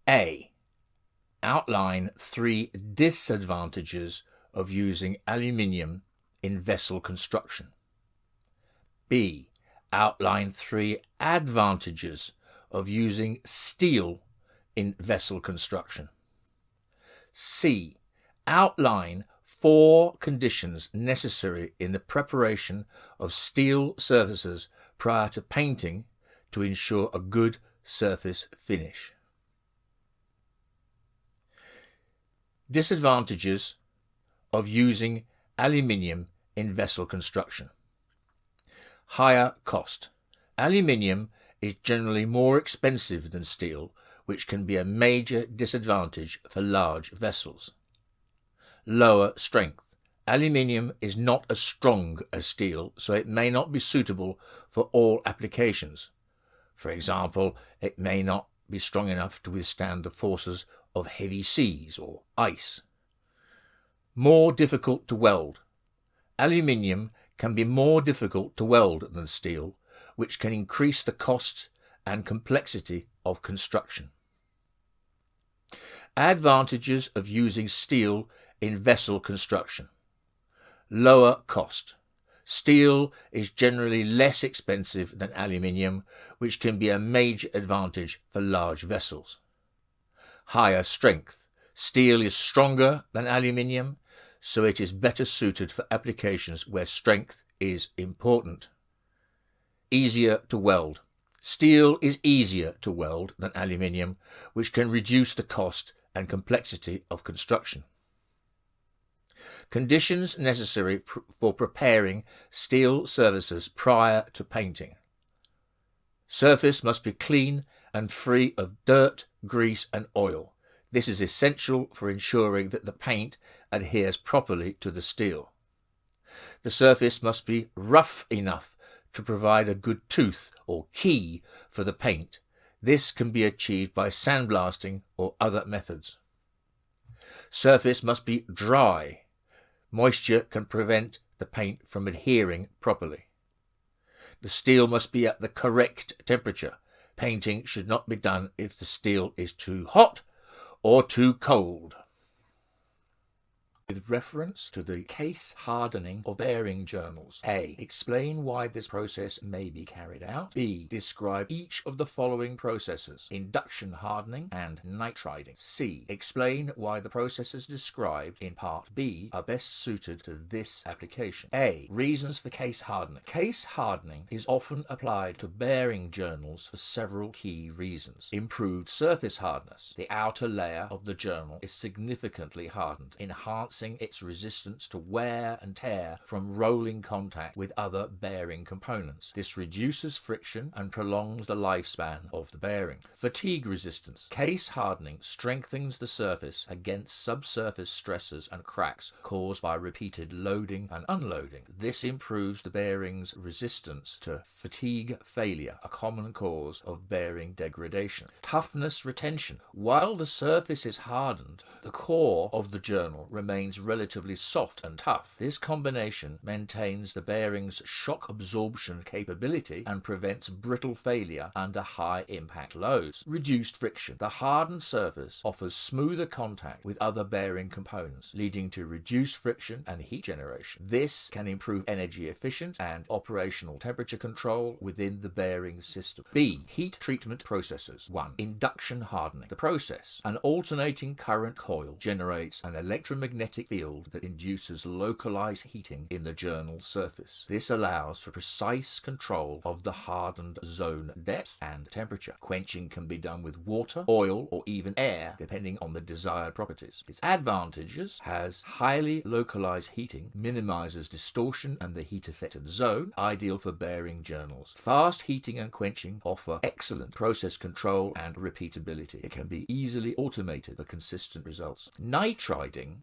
A. Outline 3 disadvantages of using aluminium in vessel construction. B. Outline 3 advantages of using steel in vessel construction. C. Outline 4 conditions necessary in the preparation of steel surfaces prior to painting to ensure a good surface finish. Disadvantages of using aluminium in vessel construction. Higher cost. Aluminium is generally more expensive than steel, which can be a major disadvantage for large vessels. Lower strength. Aluminium is not as strong as steel, so it may not be suitable for all applications. For example, it may not be strong enough to withstand the forces of heavy seas or ice. More difficult to weld. Aluminium can be more difficult to weld than steel, which can increase the cost and complexity of construction. Advantages of using steel in vessel construction. Lower cost. Steel is generally less expensive than aluminium, which can be a major advantage for large vessels. Higher strength. Steel is stronger than aluminium, so it is better suited for applications where strength is important. Easier to weld. Steel is easier to weld than aluminium, which can reduce the cost and complexity of construction. Conditions necessary for preparing steel surfaces prior to painting. Surface must be clean and free of dirt, grease and oil. This is essential for ensuring that the paint adheres properly to the steel. The surface must be rough enough to provide a good tooth or key for the paint. This can be achieved by sandblasting or other methods. Surface must be dry. Moisture can prevent the paint from adhering properly. The steel must be at the correct temperature. Painting should not be done if the steel is too hot or too cold. With reference to the case hardening of bearing journals. A. Explain why this process may be carried out. B. Describe each of the following processes: induction hardening and nitriding. C. Explain why the processes described in Part B are best suited to this application. A. Reasons for case hardening. Case hardening is often applied to bearing journals for several key reasons. Improved surface hardness. The outer layer of the journal is significantly hardened, enhancing its resistance to wear and tear from rolling contact with other bearing components. This reduces friction and prolongs the lifespan of the bearing. Fatigue resistance. Case hardening strengthens the surface against subsurface stresses and cracks caused by repeated loading and unloading. This improves the bearing's resistance to fatigue failure, a common cause of bearing degradation. Toughness retention. While the surface is hardened, the core of the journal remains relatively soft and tough. This combination maintains the bearing's shock absorption capability and prevents brittle failure under high impact loads. Reduced friction. The hardened surface offers smoother contact with other bearing components, leading to reduced friction and heat generation. This can improve energy efficient and operational temperature control within the bearing system. B. Heat treatment processes. 1. Induction hardening. The process. An alternating current coil generates an electromagnetic field that induces localized heating in the journal surface. This allows for precise control of the hardened zone depth and temperature. Quenching can be done with water, oil, or even air, depending on the desired properties. Its advantages: has highly localized heating, minimizes distortion and the heat affected zone, ideal for bearing journals. Fast heating and quenching offer excellent process control and repeatability. It can be easily automated for consistent results. Nitriding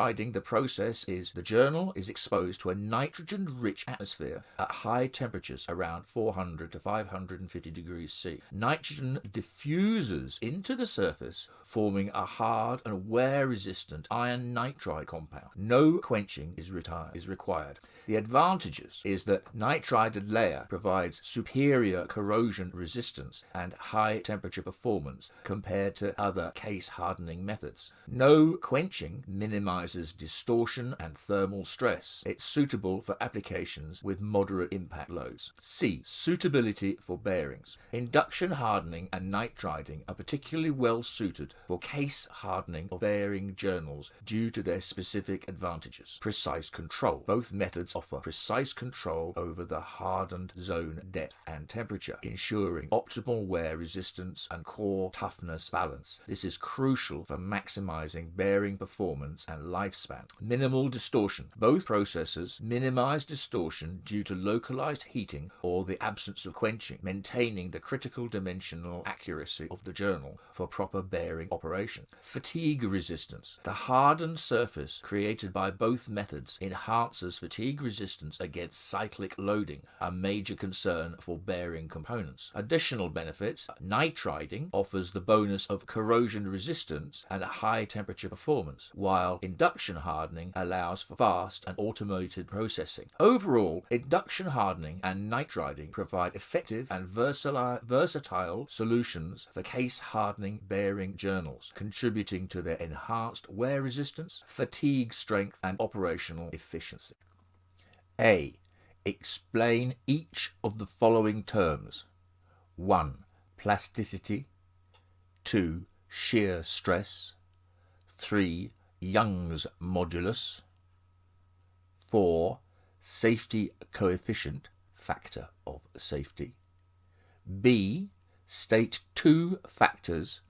nitriding, the process is the journal is exposed to a nitrogen-rich atmosphere at high temperatures around 400 to 550 degrees C. Nitrogen diffuses into the surface, forming a hard and wear-resistant iron nitride compound. No quenching is required. The advantages is that nitrided layer provides superior corrosion resistance and high temperature performance compared to other case hardening methods. No quenching minimizes distortion and thermal stress. It's suitable for applications with moderate impact loads. C. Suitability for bearings. Induction hardening and nitriding are particularly well suited for case hardening of bearing journals due to their specific advantages. Precise control. Both methods offer precise control over the hardened zone depth and temperature, ensuring optimal wear resistance and core toughness balance. This is crucial for maximizing bearing performance and lifespan. Minimal distortion. Both processes minimize distortion due to localized heating or the absence of quenching, maintaining the critical dimensional accuracy of the journal for proper bearing operation. Fatigue resistance. The hardened surface created by both methods enhances fatigue resistance against cyclic loading, a major concern for bearing components. Additional benefits. Nitriding offers the bonus of corrosion resistance and a high temperature performance, while induction hardening allows for fast and automated processing. Overall, induction hardening and nitriding provide effective and versatile solutions for case hardening bearing journals, contributing to their enhanced wear resistance, fatigue strength, and operational efficiency. A. Explain each of the following terms. 1. Plasticity. 2. Shear stress. 3. Young's modulus. 4. Safety coefficient, factor of safety. B. State 2 factors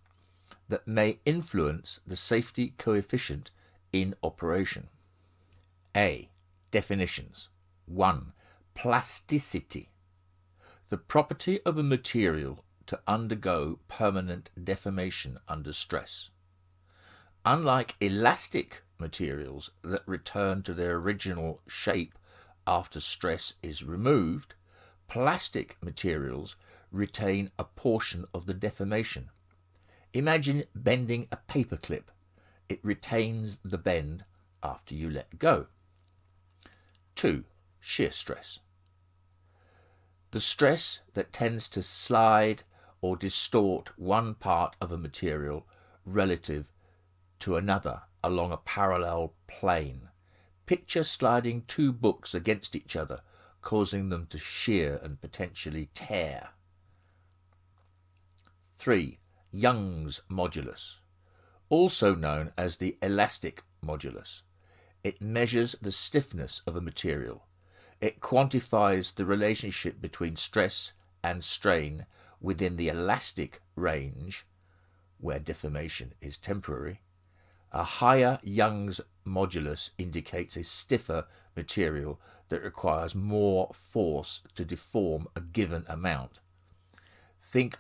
that may influence the safety coefficient in operation. A. Definitions. 1. Plasticity. The property of a material to undergo permanent deformation under stress. Unlike elastic materials that return to their original shape after stress is removed, plastic materials retain a portion of the deformation. Imagine bending a paperclip. It retains the bend after you let go. 2. Shear stress. The stress that tends to slide or distort one part of a material relative to another along a parallel plane. Picture sliding two books against each other, causing them to shear and potentially tear. 3. Young's modulus, also known as the elastic modulus. It measures the stiffness of a material. It quantifies the relationship between stress and strain within the elastic range, where deformation is temporary. A higher Young's modulus indicates a stiffer material that requires more force to deform a given amount. Think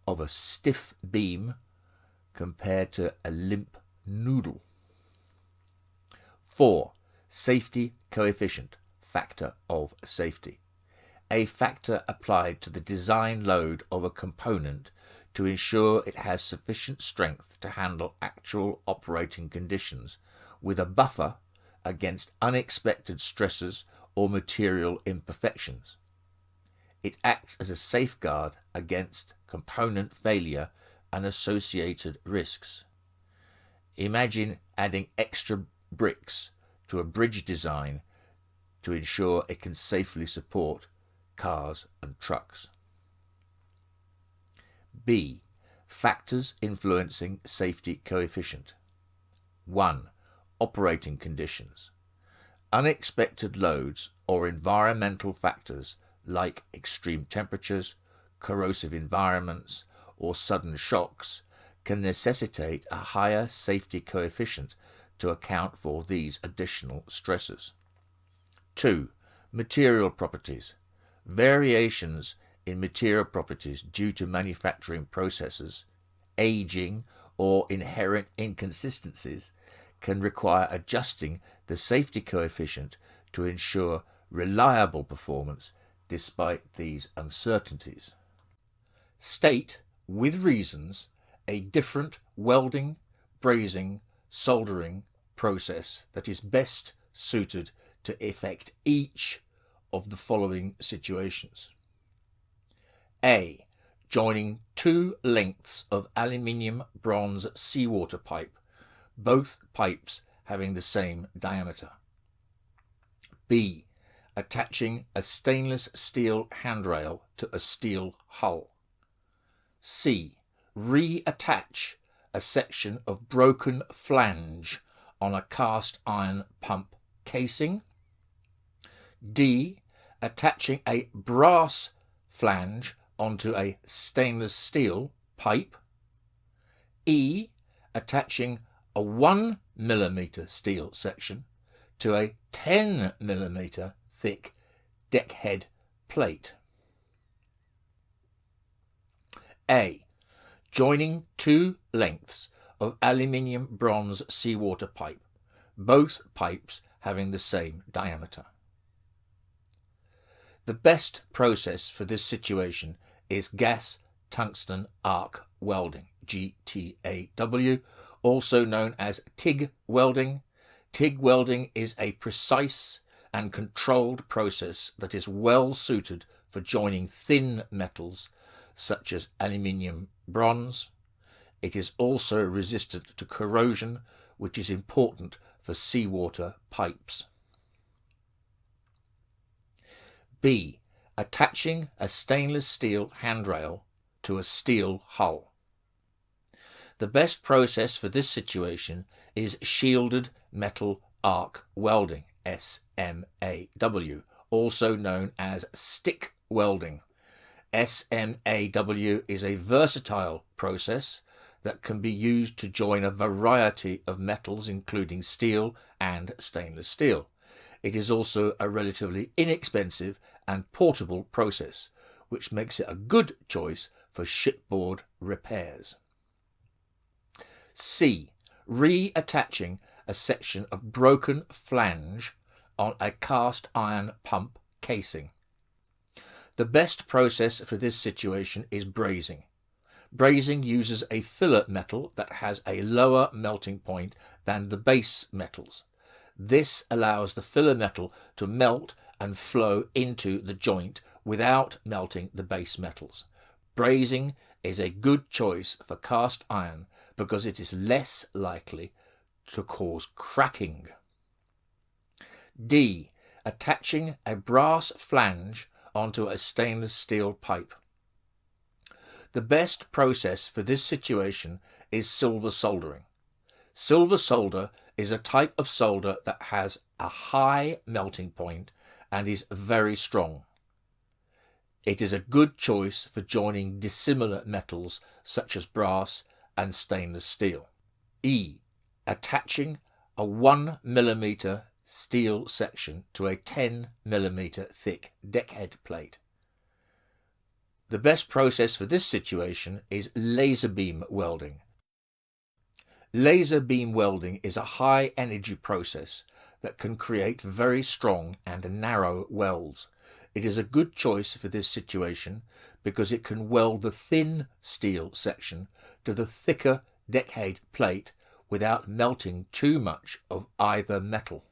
of a stiff beam compared to a limp noodle. 4. Safety coefficient, factor of safety. A factor applied to the design load of a component to ensure it has sufficient strength to handle actual operating conditions, with a buffer against unexpected stresses or material imperfections. It acts as a safeguard against component failure and associated risks. Imagine adding extra bricks to a bridge design to ensure it can safely support cars and trucks. B. Factors influencing safety coefficient. 1. Operating conditions. Unexpected loads or environmental factors like extreme temperatures, corrosive environments, or sudden shocks can necessitate a higher safety coefficient to account for these additional stresses. 2. Material properties. Variations in material properties due to manufacturing processes, aging, or inherent inconsistencies can require adjusting the safety coefficient to ensure reliable performance despite these uncertainties. State, with reasons, a different welding, brazing, soldering process that is best suited to effect each of the following situations. A. Joining two lengths of aluminium bronze seawater pipe, both pipes having the same diameter. B. Attaching a stainless steel handrail to a steel hull. C. Reattach a section of broken flange on a cast iron pump casing. D. Attaching a brass flange onto a stainless steel pipe. E. Attaching a 1 mm steel section to a 10 mm thick deckhead plate. A. Joining two lengths of aluminium bronze seawater pipe, both pipes having the same diameter. The best process for this situation is gas tungsten arc welding, GTAW, also known as TIG welding. TIG welding is a precise and controlled process that is well suited for joining thin metals such as aluminium bronze. It is also resistant to corrosion, which is important for seawater pipes. B. Attaching a stainless steel handrail to a steel hull. The best process for this situation is shielded metal arc welding, SMAW, also known as stick welding. SMAW is a versatile process that can be used to join a variety of metals, including steel and stainless steel. It is also a relatively inexpensive and portable process, which makes it a good choice for shipboard repairs. C. Reattaching a section of broken flange on a cast iron pump casing. The best process for this situation is brazing. Brazing uses a filler metal that has a lower melting point than the base metals. This allows the filler metal to melt and flow into the joint without melting the base metals. Brazing is a good choice for cast iron because it is less likely to cause cracking. D. Attaching a brass flange onto a stainless steel pipe. The best process for this situation is silver soldering. Silver solder is a type of solder that has a high melting point and is very strong. It is a good choice for joining dissimilar metals such as brass and stainless steel. E. Attaching a 1 mm steel section to a 10 mm thick deckhead plate. The best process for this situation is laser beam welding. Laser beam welding is a high energy process that can create very strong and narrow welds. It is a good choice for this situation because it can weld the thin steel section to the thicker deckhead plate without melting too much of either metal.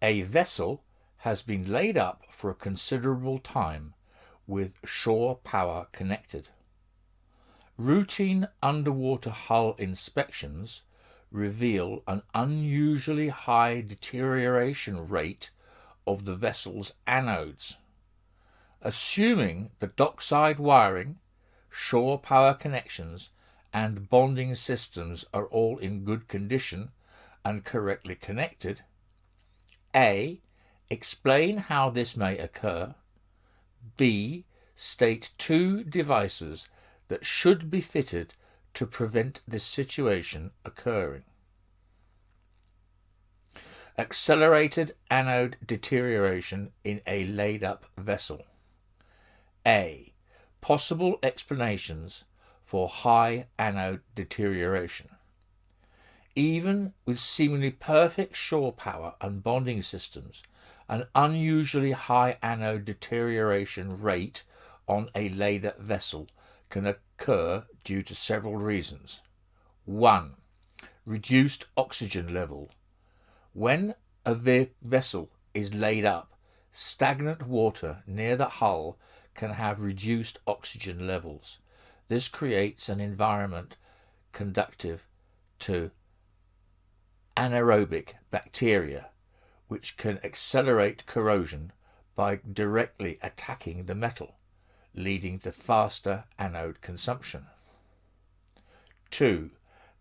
A vessel has been laid up for a considerable time with shore power connected. Routine underwater hull inspections reveal an unusually high deterioration rate of the vessel's anodes. Assuming the dockside wiring, shore power connections, and bonding systems are all in good condition and correctly connected. A. Explain how this may occur. B. State two devices that should be fitted to prevent this situation occurring. Accelerated anode deterioration in a laid-up vessel. A. Possible explanations for high anode deterioration. Even with seemingly perfect shore power and bonding systems, an unusually high anode deterioration rate on a later vessel can occur due to several reasons. 1. Reduced oxygen level. When a vessel is laid up, stagnant water near the hull can have reduced oxygen levels. This creates an environment conducive to anaerobic bacteria, which can accelerate corrosion by directly attacking the metal, leading to faster anode consumption. 2.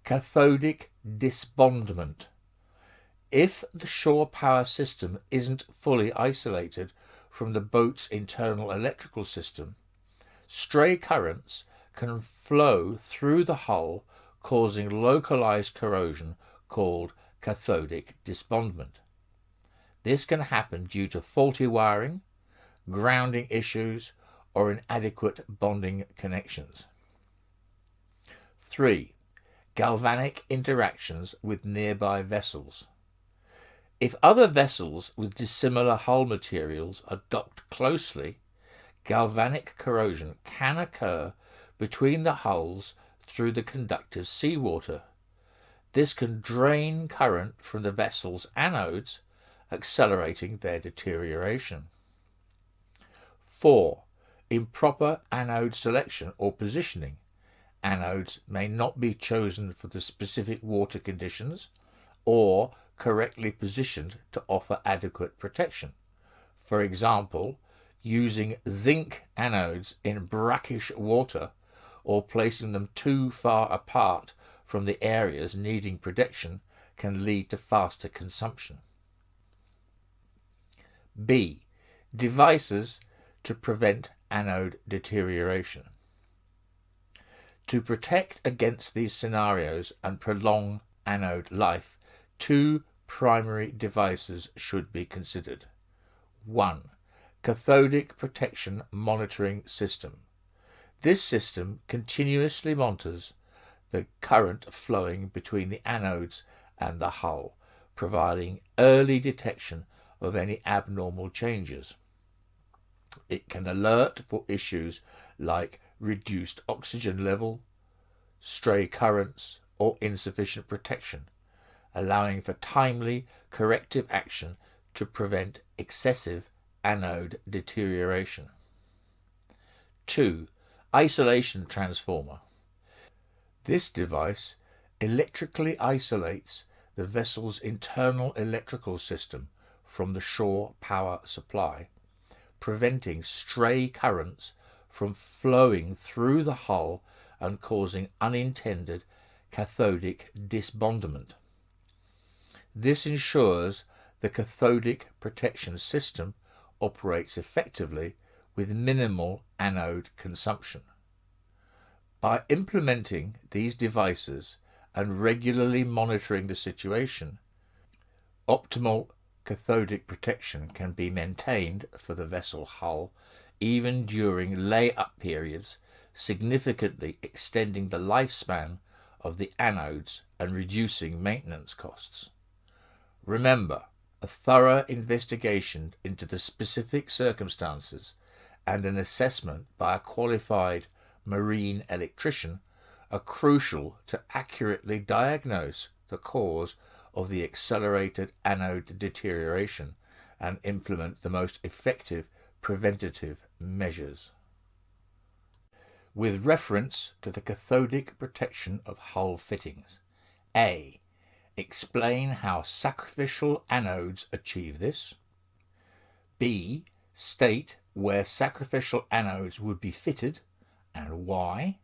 Cathodic disbondment. If the shore power system isn't fully isolated from the boat's internal electrical system, stray currents can flow through the hull, causing localized corrosion called cathodic disbondment. This can happen due to faulty wiring, grounding issues, or inadequate bonding connections. 3. Galvanic interactions with nearby vessels. If other vessels with dissimilar hull materials are docked closely, galvanic corrosion can occur between the hulls through the conductive seawater. This can drain current from the vessel's anodes, accelerating their deterioration. 4. Improper anode selection or positioning. Anodes may not be chosen for the specific water conditions or correctly positioned to offer adequate protection. For example, using zinc anodes in brackish water or placing them too far apart from the areas needing protection can lead to faster consumption. B. Devices to prevent anode deterioration. To protect against these scenarios and prolong anode life, two primary devices should be considered. 1. Cathodic protection monitoring system. This system continuously monitors the current flowing between the anodes and the hull, providing early detection of any abnormal changes. It can alert for issues like reduced oxygen level, stray currents, or insufficient protection, allowing for timely corrective action to prevent excessive anode deterioration. 2. Isolation transformer. This device electrically isolates the vessel's internal electrical system from the shore power supply, preventing stray currents from flowing through the hull and causing unintended cathodic disbondment. This ensures the cathodic protection system operates effectively with minimal anode consumption. By implementing these devices and regularly monitoring the situation, optimal cathodic protection can be maintained for the vessel hull even during lay-up periods, significantly extending the lifespan of the anodes and reducing maintenance costs. Remember, a thorough investigation into the specific circumstances and an assessment by a qualified marine electrician are crucial to accurately diagnose the cause of the accelerated anode deterioration and implement the most effective preventative measures. With reference to the cathodic protection of hull fittings, A. Explain how sacrificial anodes achieve this. B. State where sacrificial anodes would be fitted and why.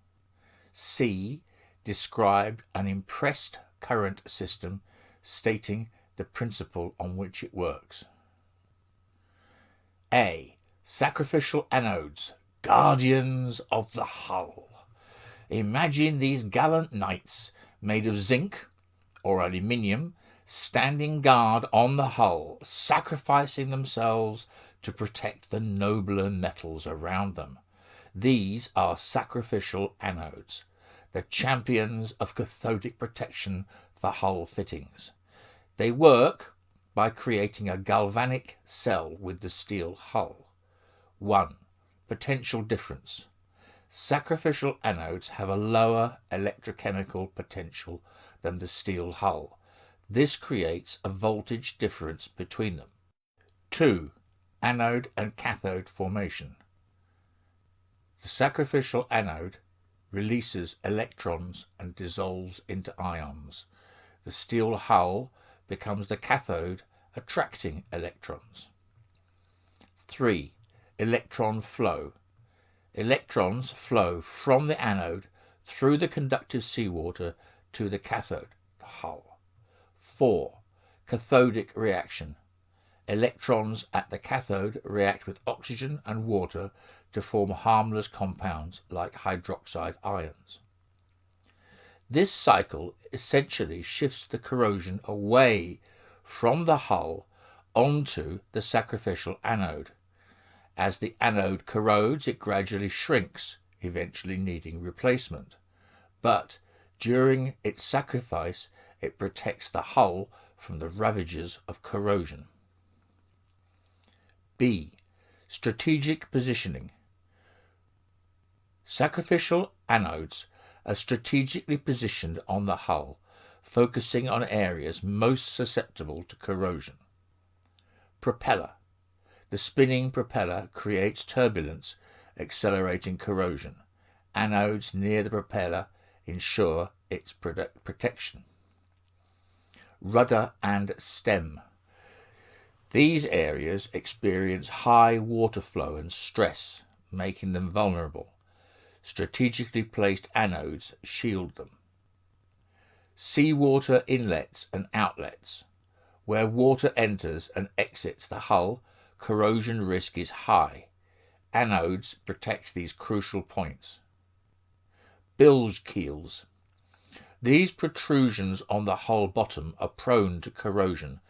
C. Describe an impressed current system stating the principle on which it works. A. Sacrificial anodes, guardians of the hull. Imagine these gallant knights made of zinc or aluminium standing guard on the hull, sacrificing themselves to protect the nobler metals around them. These are sacrificial anodes. the champions of cathodic protection for hull fittings. They work by creating a galvanic cell with the steel hull. 1. Potential difference. Sacrificial anodes have a lower electrochemical potential than the steel hull. This creates a voltage difference between them. 2. Anode and cathode formation. The sacrificial anode releases electrons and dissolves into ions. The steel hull becomes the cathode, attracting electrons. 3. Electron flow. Electrons flow from the anode through the conductive seawater to the cathode, the hull. 4. Cathodic reaction. Electrons at the cathode react with oxygen and water to form harmless compounds like hydroxide ions. This cycle essentially shifts the corrosion away from the hull onto the sacrificial anode. As the anode corrodes, it gradually shrinks, eventually needing replacement. But during its sacrifice, it protects the hull from the ravages of corrosion. B. Strategic positioning. Sacrificial anodes are strategically positioned on the hull, focusing on areas most susceptible to corrosion. Propeller. The spinning propeller creates turbulence, accelerating corrosion. Anodes near the propeller ensure its protection. Rudder and stem. These areas experience high water flow and stress, making them vulnerable. Strategically placed anodes shield them. Seawater inlets and outlets. Where water enters and exits the hull, corrosion risk is high. Anodes protect these crucial points. Bilge keels. These protrusions on the hull bottom are prone to corrosion,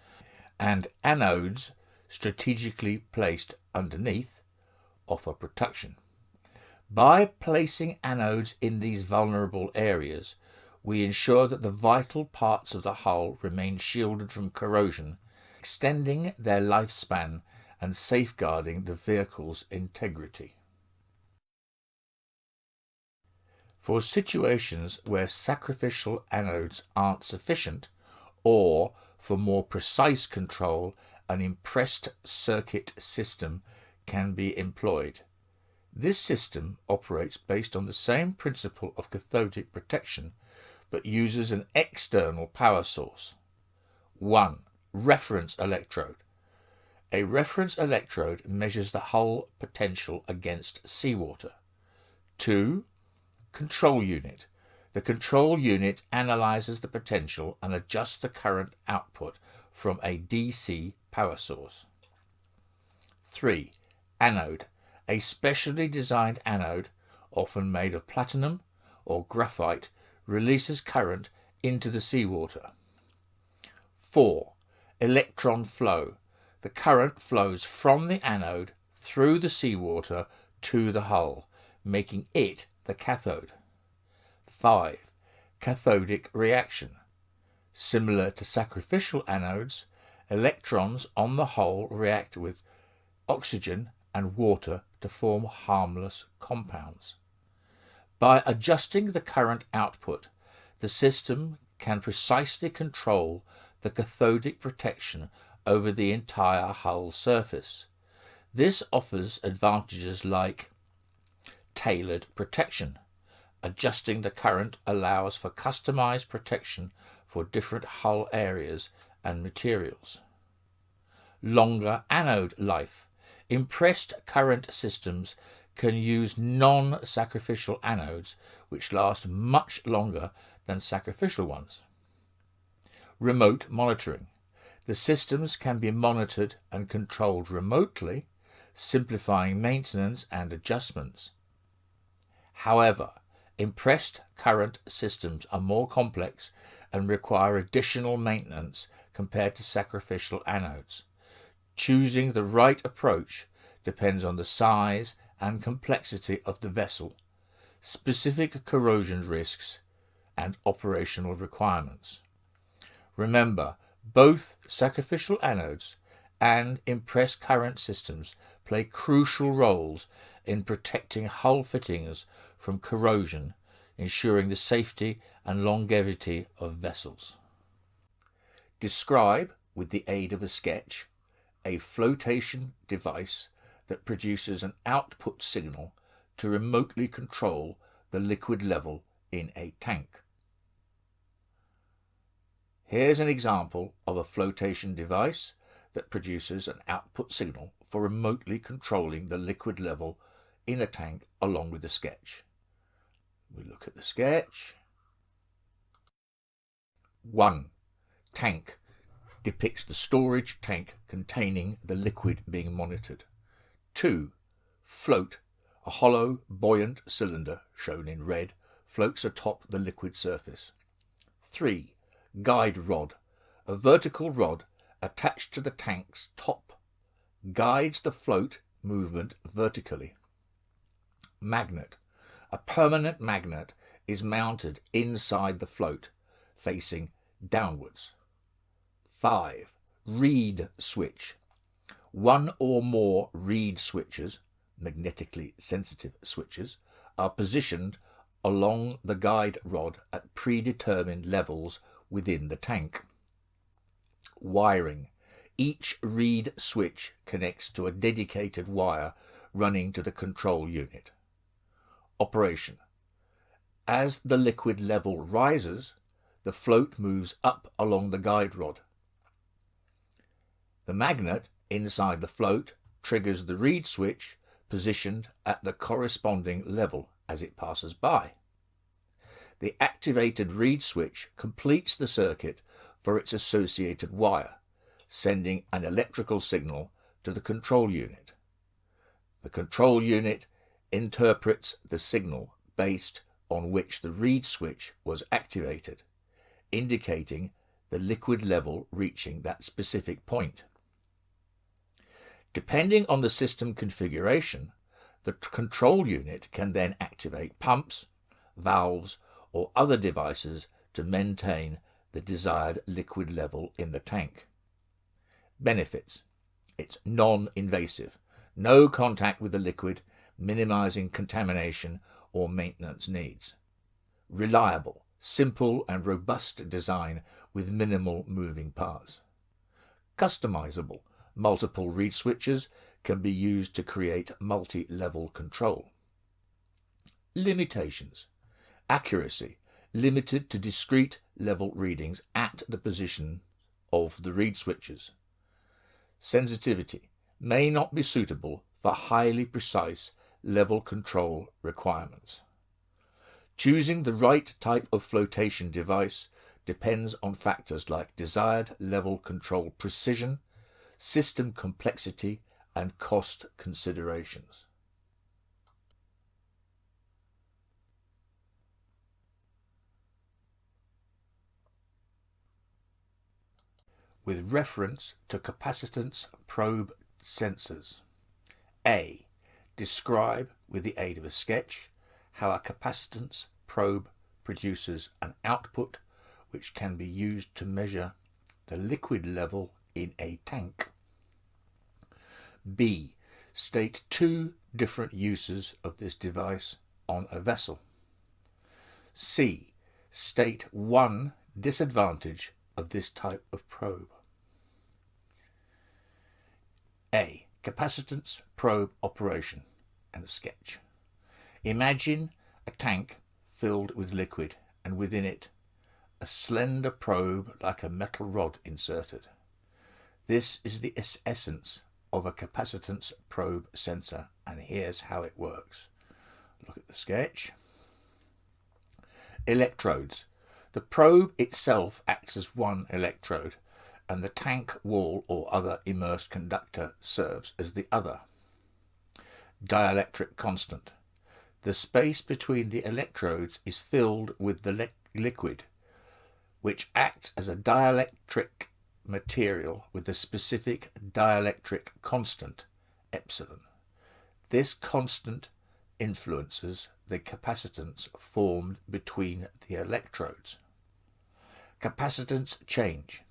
and anodes strategically placed underneath offer protection. By placing anodes in these vulnerable areas, we ensure that the vital parts of the hull remain shielded from corrosion, extending their lifespan and safeguarding the vehicle's integrity. For situations where sacrificial anodes aren't sufficient, or for more precise control, an impressed circuit system can be employed. This system operates based on the same principle of cathodic protection, but uses an external power source. 1. Reference electrode. A reference electrode measures the hull potential against seawater. 2. Control unit. The control unit analyzes the potential and adjusts the current output from a DC power source. 3. Anode. A specially designed anode, often made of platinum or graphite, releases current into the seawater. 4. Electron flow. The current flows from the anode through the seawater to the hull, making it the cathode. 5. Cathodic reaction. Similar to sacrificial anodes, electrons on the hull react with oxygen and water to form harmless compounds. By adjusting the current output, the system can precisely control the cathodic protection over the entire hull surface. This offers advantages like tailored protection. Adjusting the current allows for customized protection for different hull areas and materials. Longer anode life. Impressed current systems can use non-sacrificial anodes which last much longer than sacrificial ones. Remote monitoring. The systems can be monitored and controlled remotely, simplifying maintenance and adjustments. However, impressed current systems are more complex and require additional maintenance compared to sacrificial anodes. Choosing the right approach depends on the size and complexity of the vessel. specific corrosion risks and operational requirements. Remember, both sacrificial anodes and impressed current systems play crucial roles in protecting hull fittings from corrosion, ensuring the safety and longevity of vessels. Describe, with the aid of a sketch, a flotation device that produces an output signal to remotely control the liquid level in a tank. Here's an example of a flotation device that produces an output signal for remotely controlling the liquid level in a tank along with the sketch. We look at the sketch. 1. Tank depicts the storage tank containing the liquid being monitored. 2. Float, a hollow, buoyant cylinder, shown in red, floats atop the liquid surface. 3. Guide rod, a vertical rod attached to the tank's top, guides the float movement vertically. Magnet, a permanent magnet is mounted inside the float, facing downwards. 5. Reed switch. One or more reed switches, magnetically sensitive switches, are positioned along the guide rod at predetermined levels within the tank. Wiring. Each reed switch connects to a dedicated wire running to the control unit. Operation. As the liquid level rises, the float moves up along the guide rod. The magnet inside the float triggers the reed switch positioned at the corresponding level as it passes by. The activated reed switch completes the circuit for its associated wire, sending an electrical signal to the control unit. The control unit interprets the signal based on which the reed switch was activated, indicating the liquid level reaching that specific point. Depending on the system configuration, the control unit can then activate pumps, valves, or other devices to maintain the desired liquid level in the tank. Benefits. It's non-invasive, no contact with the liquid, minimizing contamination or maintenance needs. Reliable, simple and robust design with minimal moving parts. Customizable, multiple reed switches can be used to create multi-level control. Limitations. Accuracy, limited to discrete level readings at the position of the reed switches. Sensitivity, may not be suitable for highly precise level control requirements. Choosing the right type of flotation device depends on factors like desired level control precision, system complexity, and cost considerations. With reference to capacitance probe sensors. A. Describe, with the aid of a sketch, how a capacitance probe produces an output which can be used to measure the liquid level in a tank. B. State 2 different uses of this device on a vessel. C. State 1 disadvantage of this type of probe. A. Capacitance probe operation and a sketch. Imagine a tank filled with liquid and within it a slender probe like a metal rod inserted. This is the essence of a capacitance probe sensor, and here's how it works. Look at the sketch. Electrodes. The probe itself acts as one electrode, and the tank wall or other immersed conductor serves as the other. Dielectric constant. The space between the electrodes is filled with the liquid, which acts as a dielectric material with a specific dielectric constant, epsilon. This constant influences the capacitance formed between the electrodes. Capacitance change.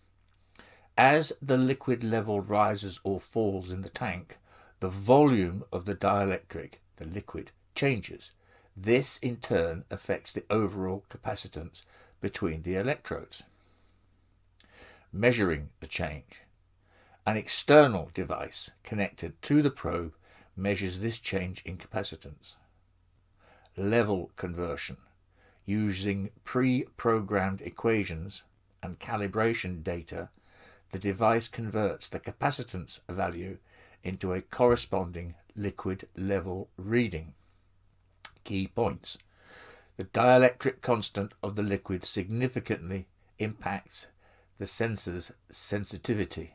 As the liquid level rises or falls in the tank, the volume of the dielectric, the liquid, changes. This in turn affects the overall capacitance between the electrodes. Measuring the change. An external device connected to the probe measures this change in capacitance. Level conversion. Using pre-programmed equations and calibration data, the device converts the capacitance value into a corresponding liquid level reading. Key points. The dielectric constant of the liquid significantly impacts the sensor's sensitivity.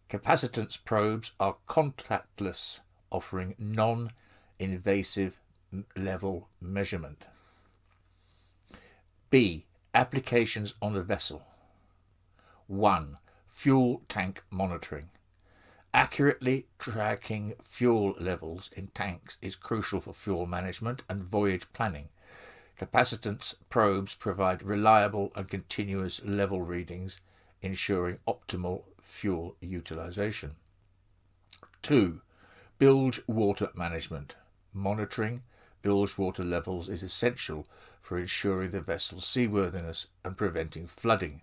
Capacitance probes are contactless, offering non-invasive level measurement. B. Applications on the vessel. 1. Fuel tank monitoring. Accurately tracking fuel levels in tanks is crucial for fuel management and voyage planning. Capacitance probes provide reliable and continuous level readings, ensuring optimal fuel utilization. 2. Bilge water management. Monitoring bilge water levels is essential for ensuring the vessel's seaworthiness and preventing flooding.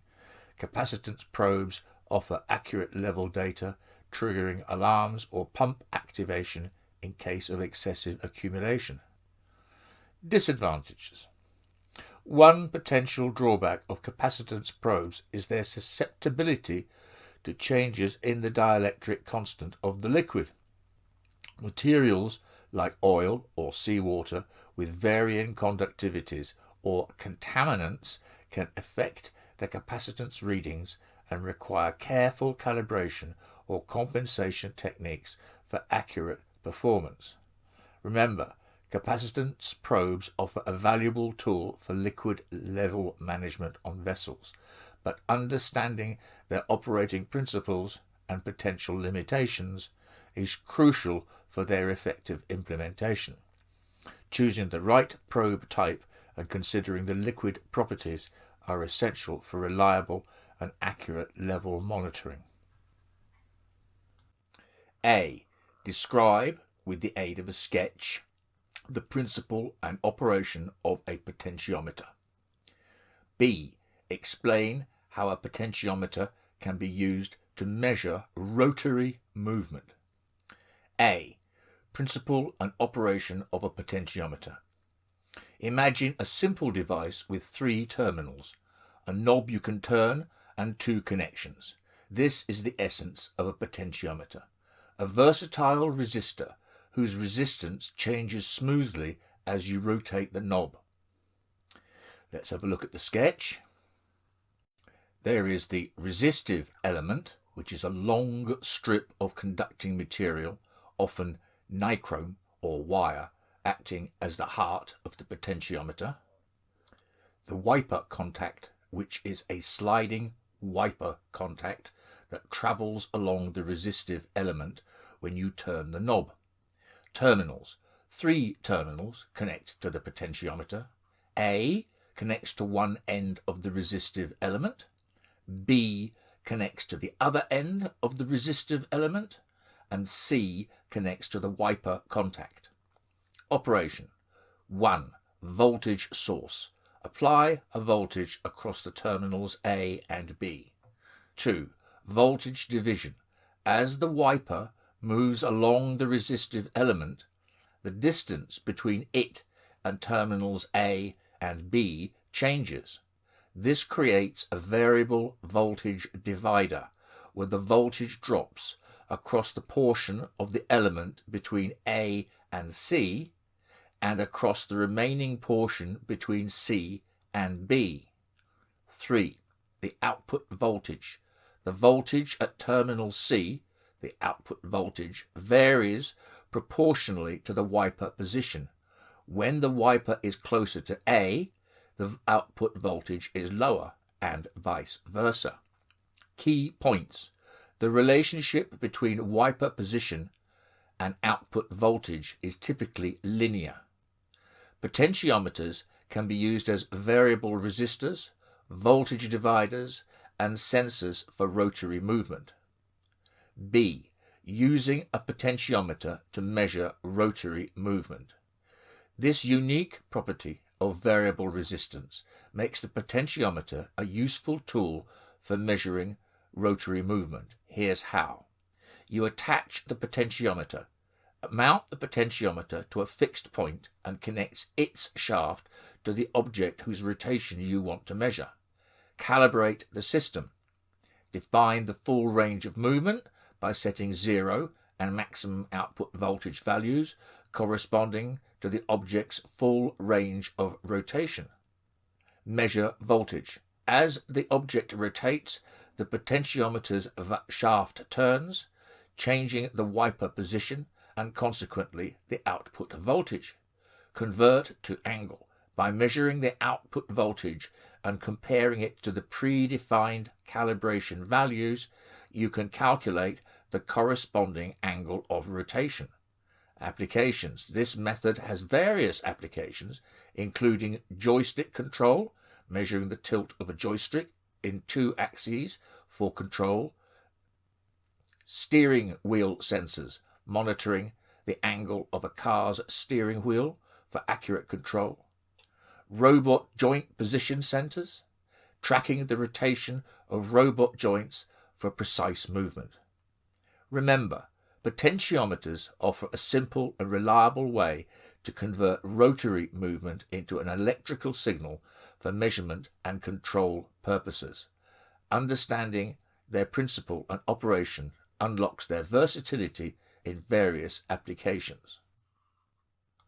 Capacitance probes offer accurate level data, triggering alarms or pump activation in case of excessive accumulation. Disadvantages. One potential drawback of capacitance probes is their susceptibility to changes in the dielectric constant of the liquid. Materials like oil or seawater with varying conductivities or contaminants can affect the capacitance readings and require careful calibration or compensation techniques for accurate performance. Remember, capacitance probes offer a valuable tool for liquid level management on vessels, but understanding their operating principles and potential limitations is crucial for their effective implementation. Choosing the right probe type and considering the liquid properties are essential for reliable and accurate level monitoring. A. Describe, with the aid of a sketch, the principle and operation of a potentiometer. B. Explain how a potentiometer can be used to measure rotary movement. A. Principle and operation of a potentiometer. Imagine a simple device with 3 terminals, a knob you can turn, and 2 connections. This is the essence of a potentiometer, a versatile resistor whose resistance changes smoothly as you rotate the knob. Let's have a look at the sketch. There is the resistive element, which is a long strip of conducting material, often nichrome or wire, acting as the heart of the potentiometer. The wiper contact, which is a sliding wiper contact that travels along the resistive element when you turn the knob. Terminals. 3 terminals connect to the potentiometer. A connects to one end of the resistive element. B connects to the other end of the resistive element. And C connects to the wiper contact. Operation. 1. Voltage source. Apply a voltage across the terminals A and B. 2. Voltage division. As the wiper moves along the resistive element, the distance between it and terminals A and B changes. This creates a variable voltage divider, where the voltage drops across the portion of the element between A and C, and across the remaining portion between C and B. 3. The output voltage. The voltage at terminal C, the output voltage, varies proportionally to the wiper position. When the wiper is closer to A, the output voltage is lower, and vice versa. Key points. The relationship between wiper position and output voltage is typically linear. Potentiometers can be used as variable resistors, voltage dividers, and sensors for rotary movement. B. Using a potentiometer to measure rotary movement. This unique property of variable resistance makes the potentiometer a useful tool for measuring rotary movement. Here's how. You attach the potentiometer, mount the potentiometer to a fixed point and connect its shaft to the object whose rotation you want to measure. Calibrate the system. Define the full range of movement by setting 0 and maximum output voltage values corresponding to the object's full range of rotation. Measure voltage. As the object rotates, the potentiometer's shaft turns, changing the wiper position and consequently the output voltage. Convert to angle by measuring the output voltage and comparing it to the predefined calibration values. You can calculate the corresponding angle of rotation. Applications. This method has various applications, including joystick control, measuring the tilt of a joystick in 2 axes for control, steering wheel sensors, monitoring the angle of a car's steering wheel for accurate control, robot joint position sensors, tracking the rotation of robot joints for precise movement. Remember, potentiometers offer a simple and reliable way to convert rotary movement into an electrical signal for measurement and control purposes. Understanding their principle and operation unlocks their versatility in various applications.